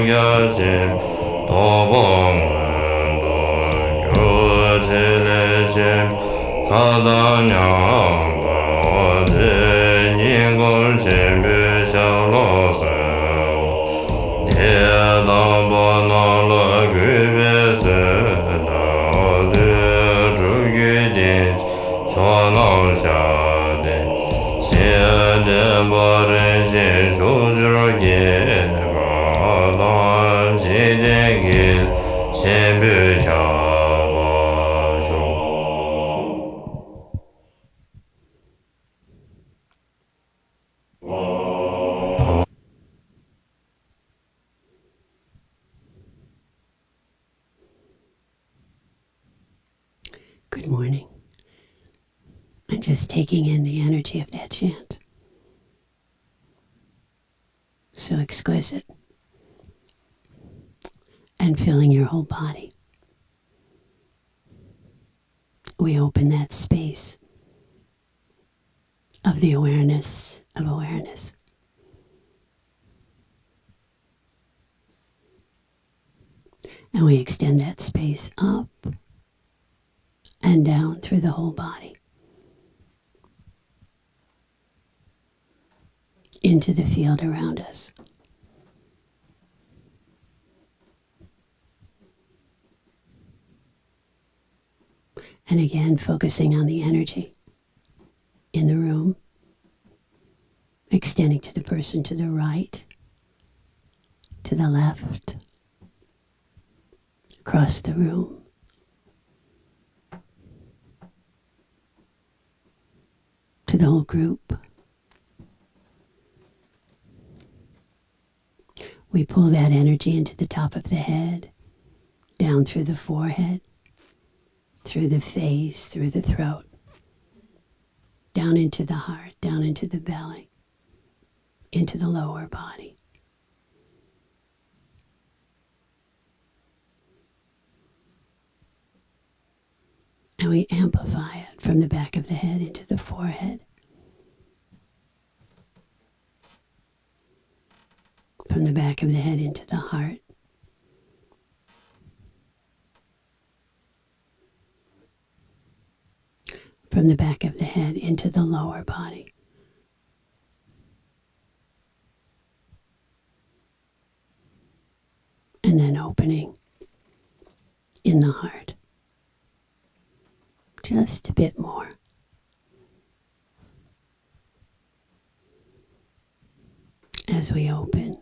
gyajim dobong do gyojilejim kadanyam bade ningol shimbe shalose dedabanala gübese dade zhugidin chonam shade shede barenji shujurge badan jidengil shimbe chabasho. Good morning. And just taking in the energy of that chant. So exquisite. And filling your whole body. We open that space of the awareness of awareness. And we extend that space up and down through the whole body. Into the field around us. And again, focusing on the energy in the room, extending to the person to the right, to the left, across the room. To the whole group. We pull that energy into the top of the head, down through the forehead, through the face, through the throat, down into the heart, down into the belly, into the lower body. And we amplify it from the back of the head into the forehead, from the back of the head into the heart, from the back of the head into the lower body. And then opening in the heart. Just a bit more. As we open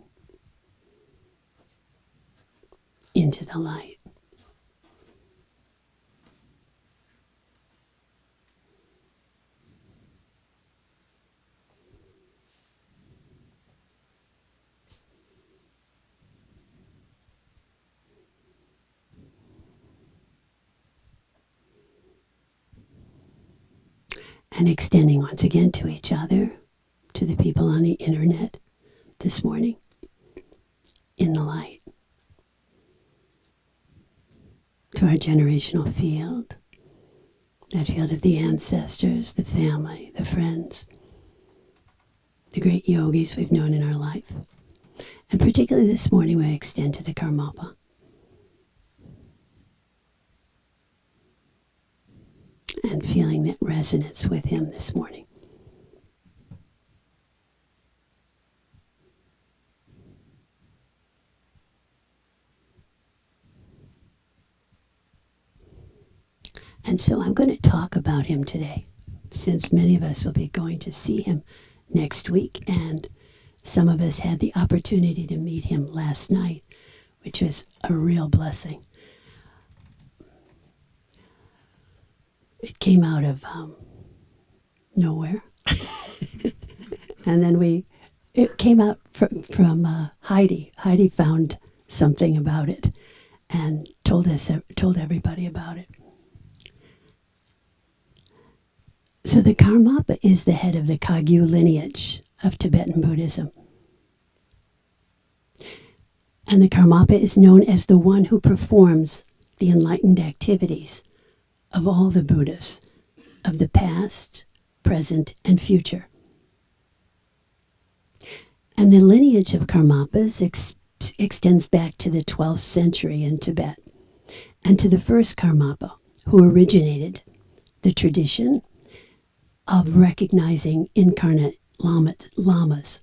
into the light. And extending once again to each other, to the people on the internet this morning, in the light. To our generational field, that field of the ancestors, the family, the friends, the great yogis we've known in our life. And particularly this morning, we extend to the Karmapa. And feeling that resonance with him this morning. And so I'm going to talk about him today, since many of us will be going to see him next week, and some of us had the opportunity to meet him last night, which was a real blessing. It came out of nowhere. And then it came out from Heidi. Heidi found something about it and told everybody about it. So the Karmapa is the head of the Kagyu lineage of Tibetan Buddhism. And the Karmapa is known as the one who performs the enlightened activities of all the Buddhas of the past, present, and future. And the lineage of Karmapas extends back to the 12th century in Tibet, and to the first Karmapa, who originated the tradition of recognizing incarnate lamas,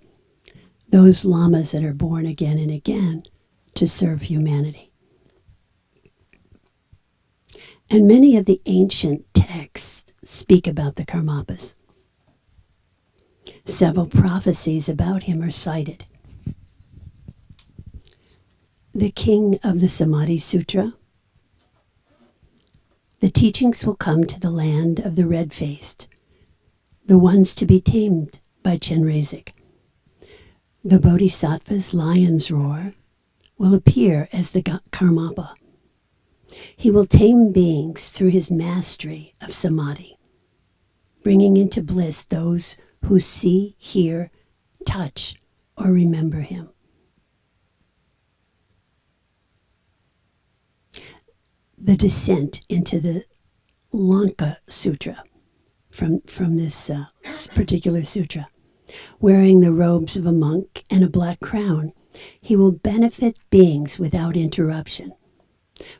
those lamas that are born again and again to serve humanity. And many of the ancient texts speak about the Karmapas. Several prophecies about him are cited. The king of the Samadhi Sutra. The teachings will come to the land of the red-faced, the ones to be tamed by Chenrezig. The Bodhisattva's lion's roar will appear as the Karmapa. He will tame beings through his mastery of Samadhi, bringing into bliss those who see, hear, touch, or remember him. The descent into the Lanka Sutra from this particular sutra. Wearing the robes of a monk and a black crown, he will benefit beings without interruption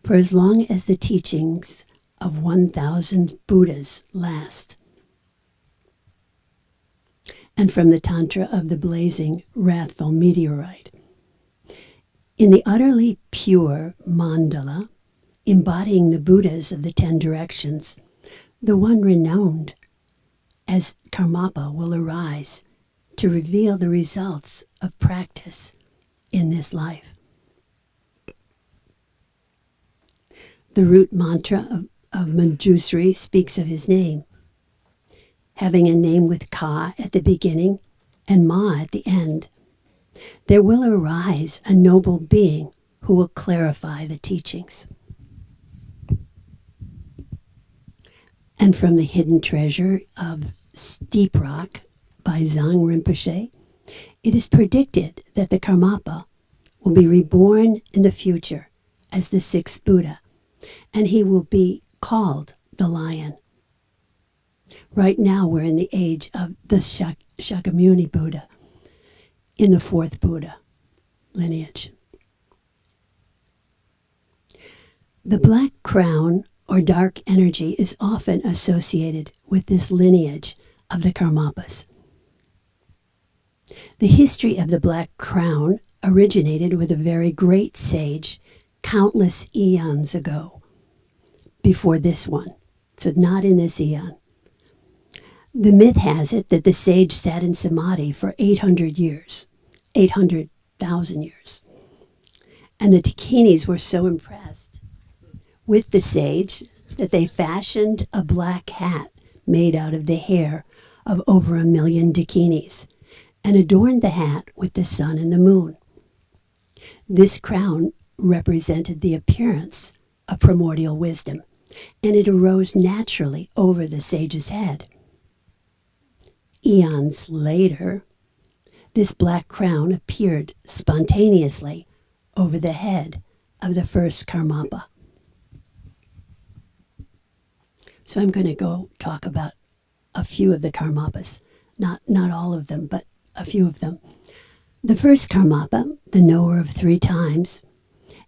for as long as the teachings of 1,000 Buddhas last. And from the Tantra of the blazing, wrathful meteorite. In the utterly pure mandala, embodying the Buddhas of the 10 directions, the one renowned as Karmapa will arise to reveal the results of practice in this life. The root mantra of Manjusri speaks of his name, having a name with Ka at the beginning and Ma at the end. There will arise a noble being who will clarify the teachings. And from the hidden treasure of Steep Rock by Zang Rinpoche, it is predicted that the Karmapa will be reborn in the future as the 6th Buddha, and he will be called the Lion. Right now we're in the age of the Shakyamuni Buddha, in the 4th Buddha lineage. The black crown or dark energy is often associated with this lineage of the Karmapas. The history of the black crown originated with a very great sage countless eons ago, before this one, so not in this eon. The myth has it that the sage sat in samadhi for 800 years, 800,000 years. And the Dakinis were so impressed with the sage that they fashioned a black hat made out of the hair of over 1 million Dakinis and adorned the hat with the sun and the moon. This crown represented the appearance of primordial wisdom, and it arose naturally over the sage's head. Eons later, this black crown appeared spontaneously over the head of the first Karmapa. So I'm going to go talk about a few of the Karmapas, not all of them, but a few of them. The first Karmapa, the knower of 3 times,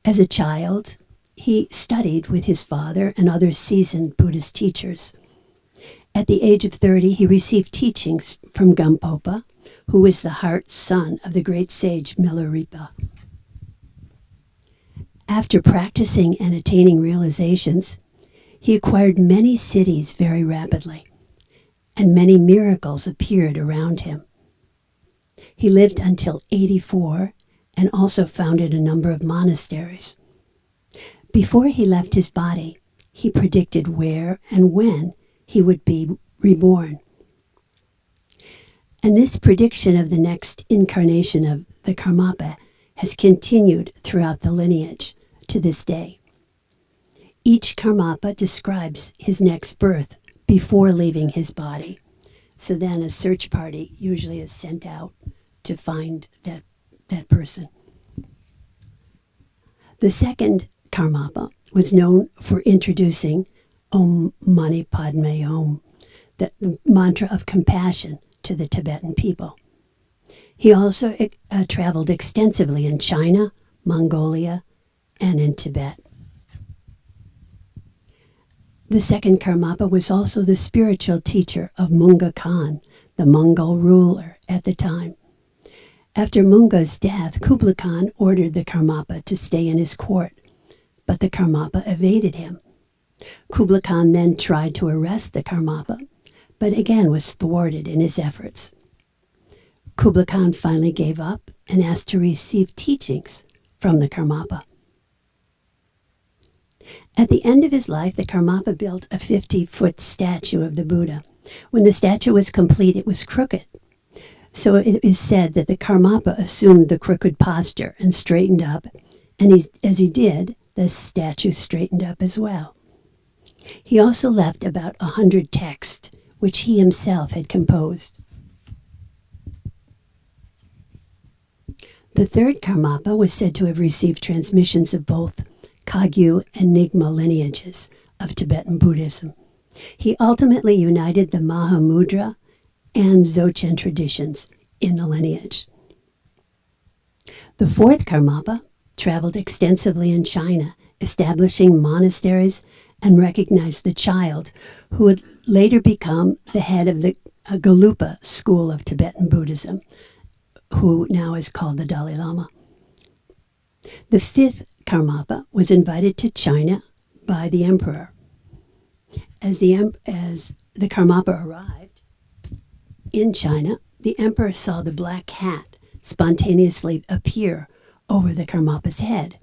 as a child, he studied with his father and other seasoned Buddhist teachers. At the age of 30, he received teachings from Karmapa, who was the heart son of the great sage Milarepa. After practicing and attaining realizations, he acquired many cities very rapidly, and many miracles appeared around him. He lived until 84 and also founded a number of monasteries. Before he left his body, he predicted where and when he would be reborn. And this prediction of the next incarnation of the Karmapa has continued throughout the lineage to this day. Each Karmapa describes his next birth before leaving his body. So then a search party usually is sent out to find that person. The second Karmapa was known for introducing Om Mani Padme Om, the mantra of compassion to the Tibetan people. He also traveled extensively in China, Mongolia, and in Tibet. The second Karmapa was also the spiritual teacher of Munga Khan, the Mongol ruler at the time. After Munga's death, Kublai Khan ordered the Karmapa to stay in his court, but the Karmapa evaded him. Kublai Khan then tried to arrest the Karmapa, but again was thwarted in his efforts. Kublai Khan finally gave up and asked to receive teachings from the Karmapa. At the end of his life, the Karmapa built a 50-foot statue of the Buddha. When the statue was complete, it was crooked. So it is said that the Karmapa assumed the crooked posture and straightened up, and as he did, the statue straightened up as well. He also left about 100 texts, which he himself had composed. The third Karmapa was said to have received transmissions of both Kagyu and Nyingma lineages of Tibetan Buddhism. He ultimately united the Mahamudra and Dzogchen traditions in the lineage. The fourth Karmapa traveled extensively in China, establishing monasteries and recognized the child who would later become the head of the Gelugpa school of Tibetan Buddhism, who now is called the Dalai Lama. The fifth Karmapa was invited to China by the emperor. As the Karmapa arrived in China, the emperor saw the black hat spontaneously appear over the Karmapa's head.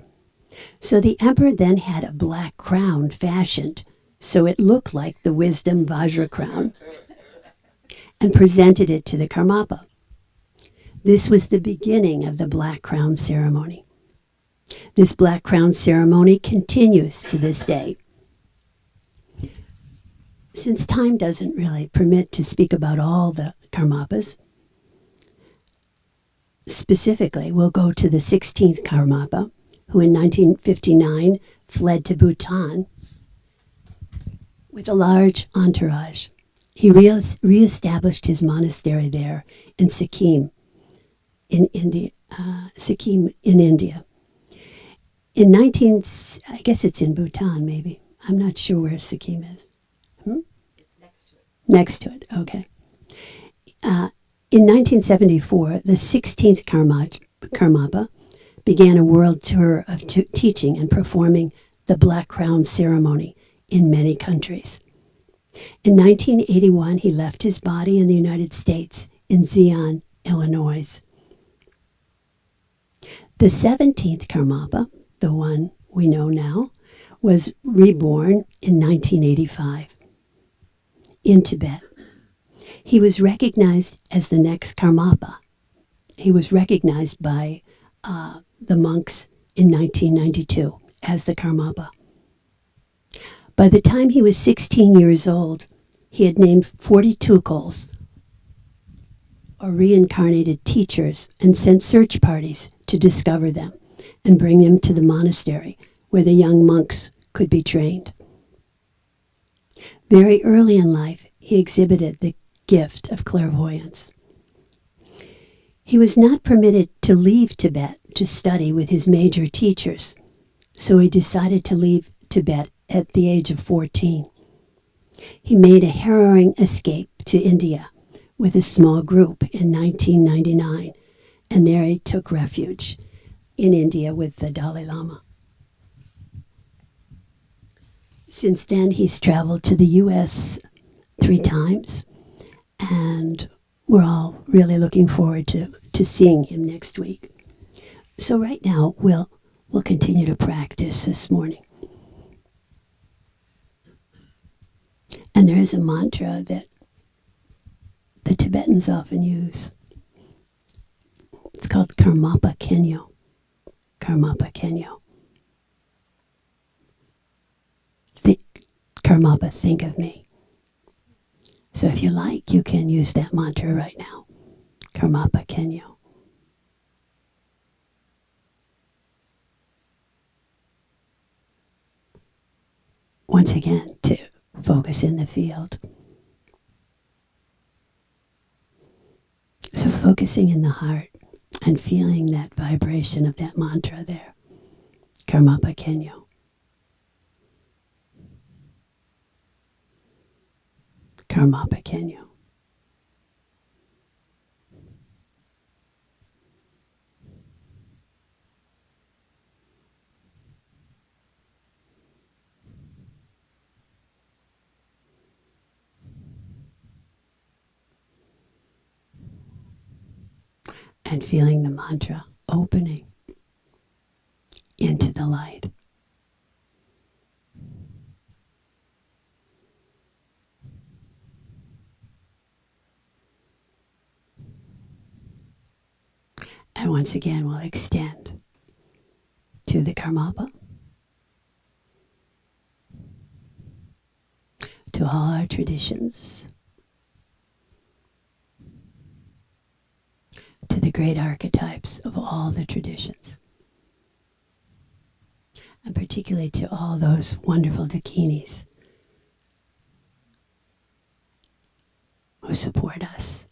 So the emperor then had a black crown fashioned so it looked like the wisdom Vajra crown and presented it to the Karmapa. This was the beginning of the black crown ceremony. This black crown ceremony continues to this day. Since time doesn't really permit to speak about all the Karmapas, specifically we'll go to the 16th Karmapa, who in 1959 fled to Bhutan with a large entourage. He reestablished his monastery there in Sikkim, in India. I guess it's in Bhutan, maybe. I'm not sure where Sikkim is. It's next to it. Next to it, okay. In 1974, the 16th Karmapa began a world tour of teaching and performing the Black Crown ceremony in many countries. In 1981, he left his body in the United States in Zion, Illinois. The 17th Karmapa, the one we know now, was reborn in 1985 in Tibet. He was recognized as the next Karmapa. He was recognized by the monks in 1992 as the Karmapa. By the time he was 16 years old, he had named 40 tukals, or reincarnated teachers, and sent search parties to discover them and bring them to the monastery where the young monks could be trained. Very early in life, he exhibited the gift of clairvoyance. He was not permitted to leave Tibet to study with his major teachers, so he decided to leave Tibet at the age of 14. He made a harrowing escape to India with a small group in 1999, and there he took refuge in India with the Dalai Lama. Since then, he's traveled to the U.S. 3 times, and we're all really looking forward to seeing him next week. So right now, we'll continue to practice this morning. And there is a mantra that the Tibetans often use. It's called Karmapa Kenyo. Karmapa Kenyo. Karmapa, think of me. So if you like, you can use that mantra right now. Karmapa Kenyo. Once again, to focus in the field. So focusing in the heart, and feeling that vibration of that mantra there. Karmapa Kenyo. Karmapa Kenyo. And feeling the mantra opening into the light. And once again, we'll extend to the Karmapa, to all our traditions, to the great archetypes of all the traditions, and particularly to all those wonderful dakinis who support us.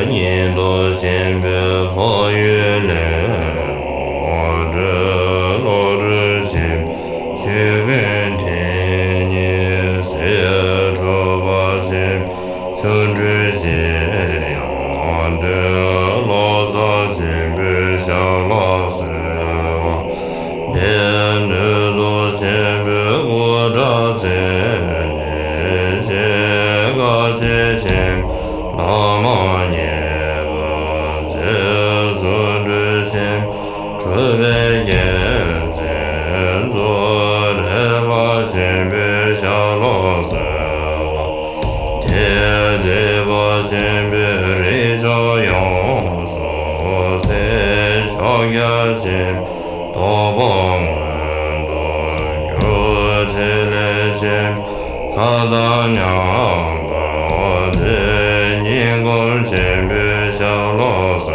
念多先别破月来，我这罗之心，去跟天年写出把心，春之心，阳的老早心别想老死我，别女多先别过着在，你些个些心。那么年吧，在尊之前，准备眼前做这把先别想老死我，天地把先别人照样所在小眼前，多帮人多有起来前，看到娘把的。先别想老三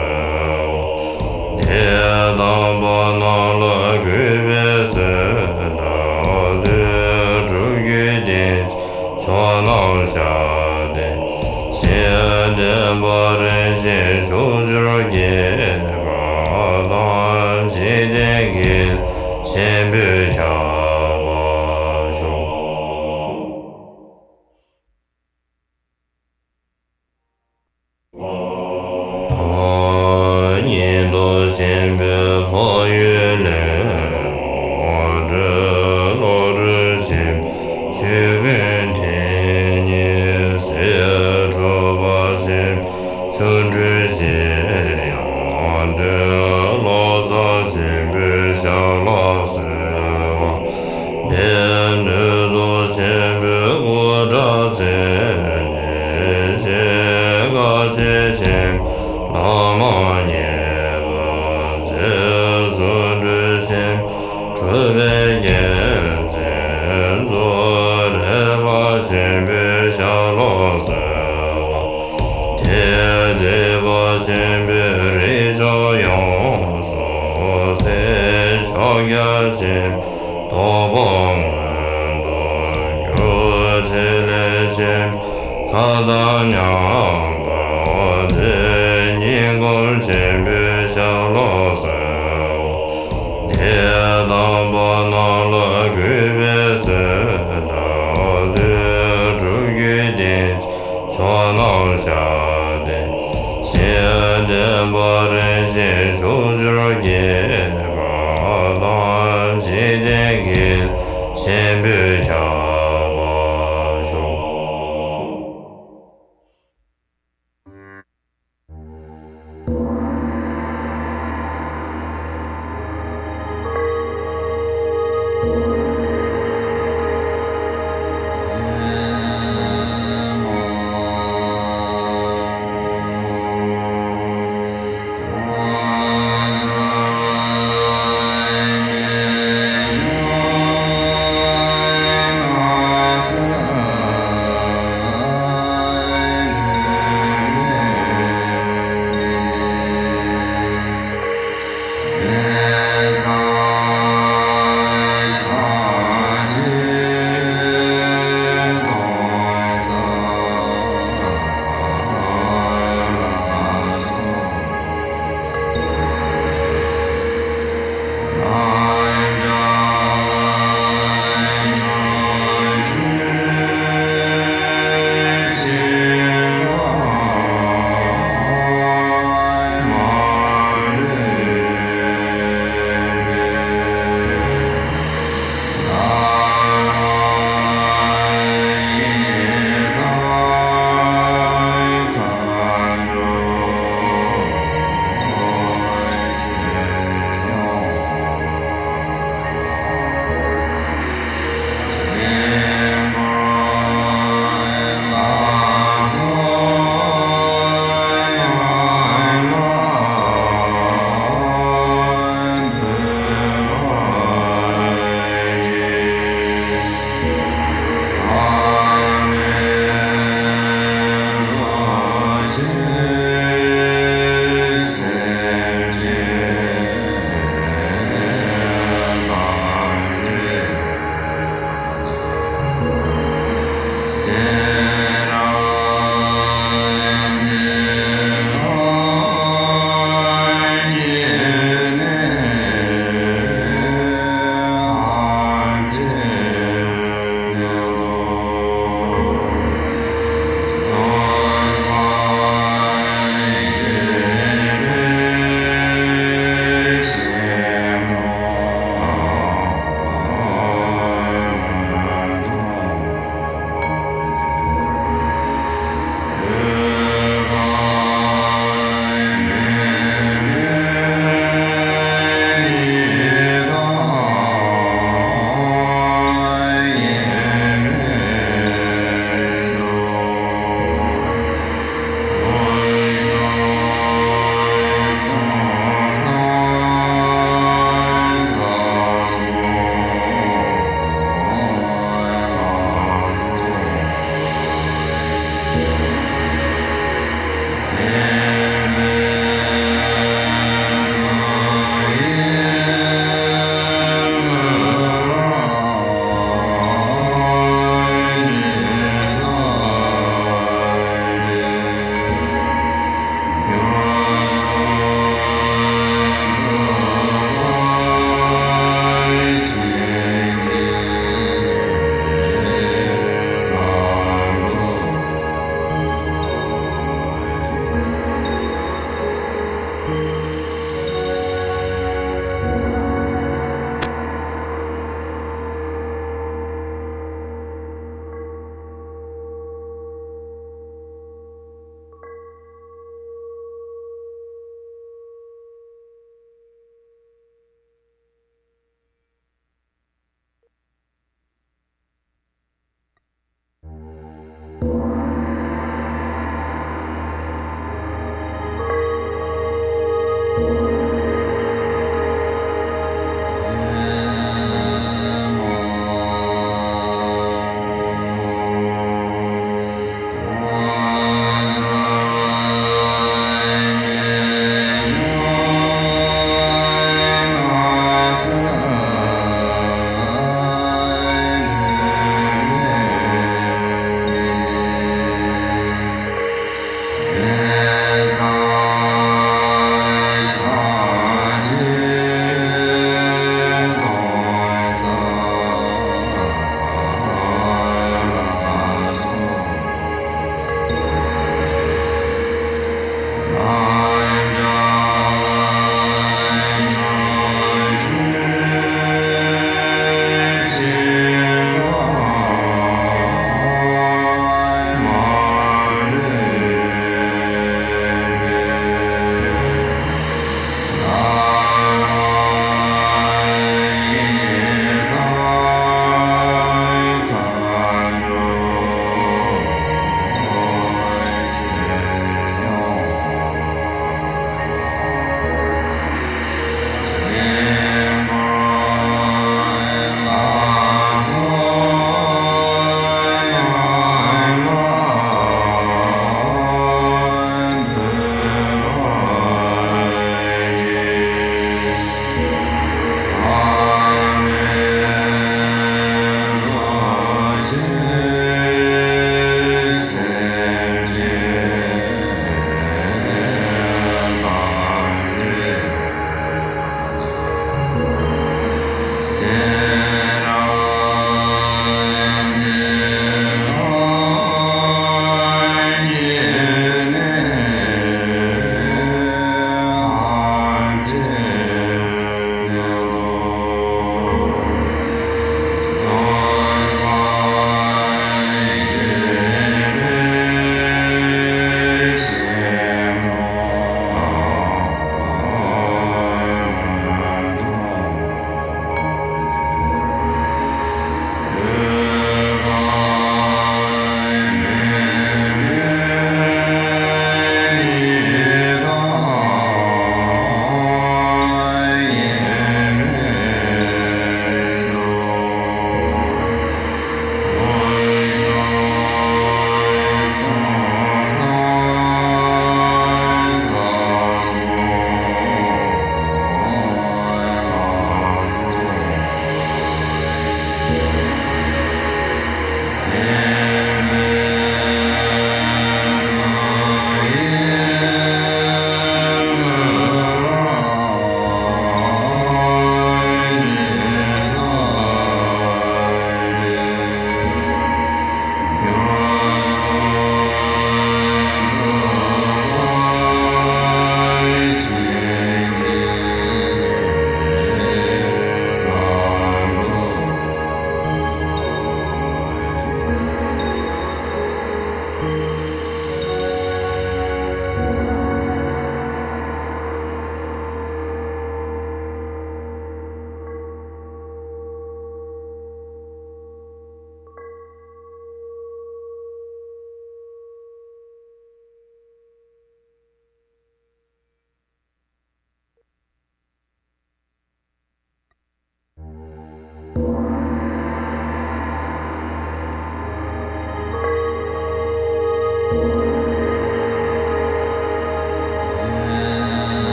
我，天当把那了鬼别死，到的主一点说闹下的，现在把人心手指给把当今天给先别下把手。念多先别破月来，我这罗之心，去跟天年写出把心，春之心，阳的老早心别想老死我，别女多先别过着在，你些个些心。那么年吧，在尊之前，准备眼前做这把先别想老死我，天地把先别人照样所在小眼前，多帮人多有起来前，看到娘把我的。先别想老三我，天当把那了鬼别死，到的主一点说闹下的，现在把人心手指给把当今天给先别下把手。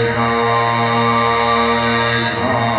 Sa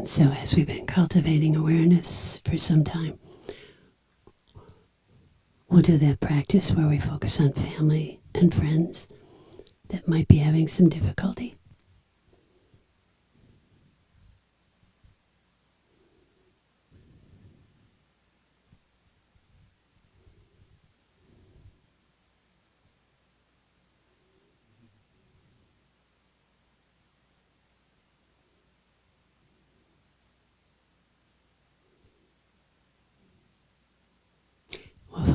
And so, as we've been cultivating awareness for some time, we'll do that practice where we focus on family and friends that might be having some difficulty.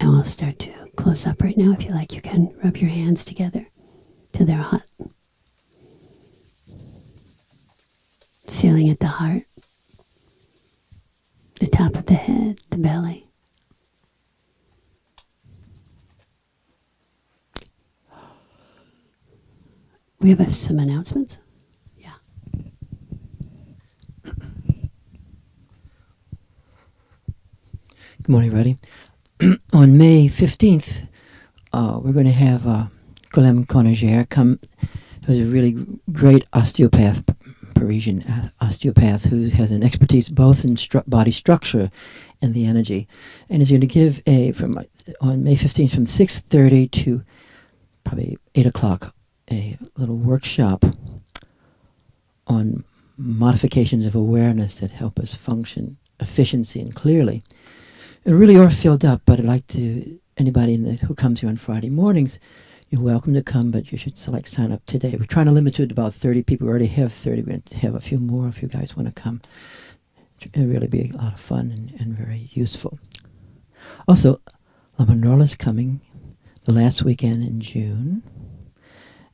And we'll start to close up right now. If you like, you can rub your hands together till they're hot. Sealing at the heart, the top of the head, the belly. We have some announcements. Yeah. Good morning, everybody. On May 15th, we're going to have Golem Conager come who's a really great osteopath, Parisian osteopath, who has an expertise both in body structure and the energy, and is going to give on May 15th from 6:30 to probably 8 o'clock a little workshop on modifications of awareness that help us function efficiency and clearly. And really are filled up, but I'd like to, anybody who comes here on Friday mornings, you're welcome to come, but you should sign up today. We're trying to limit it to about 30 people. We already have 30. We're going to have a few more if you guys want to come. It'll really be a lot of fun and very useful. Also, La Manola's coming the last weekend in June,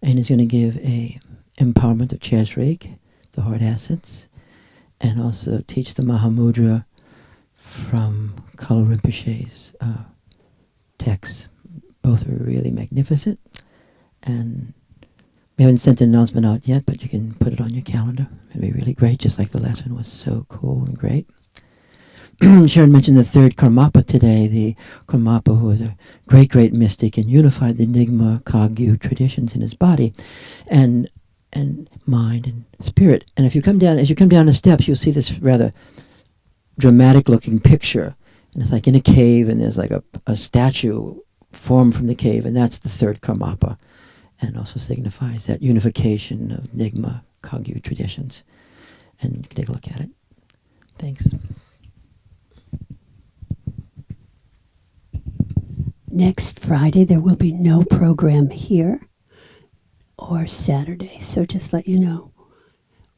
and is going to give a empowerment of Chesrik, the heart assets, and also teach the Mahamudra from Kalu Rinpoche's texts. Both are really magnificent, and we haven't sent an announcement out yet, but you can put it on your calendar. It'll be really great, just like the last one was so cool and great. Sharon mentioned the third Karmapa today, the Karmapa who was a great, great mystic and unified the Nyingma Kagyu traditions in his body and mind and spirit. And if you come down, as you come down the steps, you'll see this rather dramatic looking picture. And it's like in a cave, and there's like a statue formed from the cave, and that's the third Karmapa, and also signifies that unification of Nyingma Kagyu traditions. And you can take a look at it. Thanks. Next Friday, there will be no program here, or Saturday. So just let you know,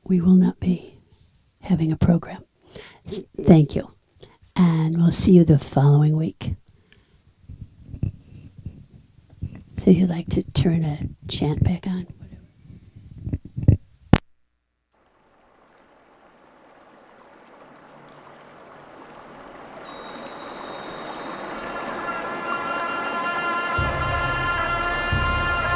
we will not be having a program. Thank you. And we'll see you the following week. So you'd like to turn a chant back on?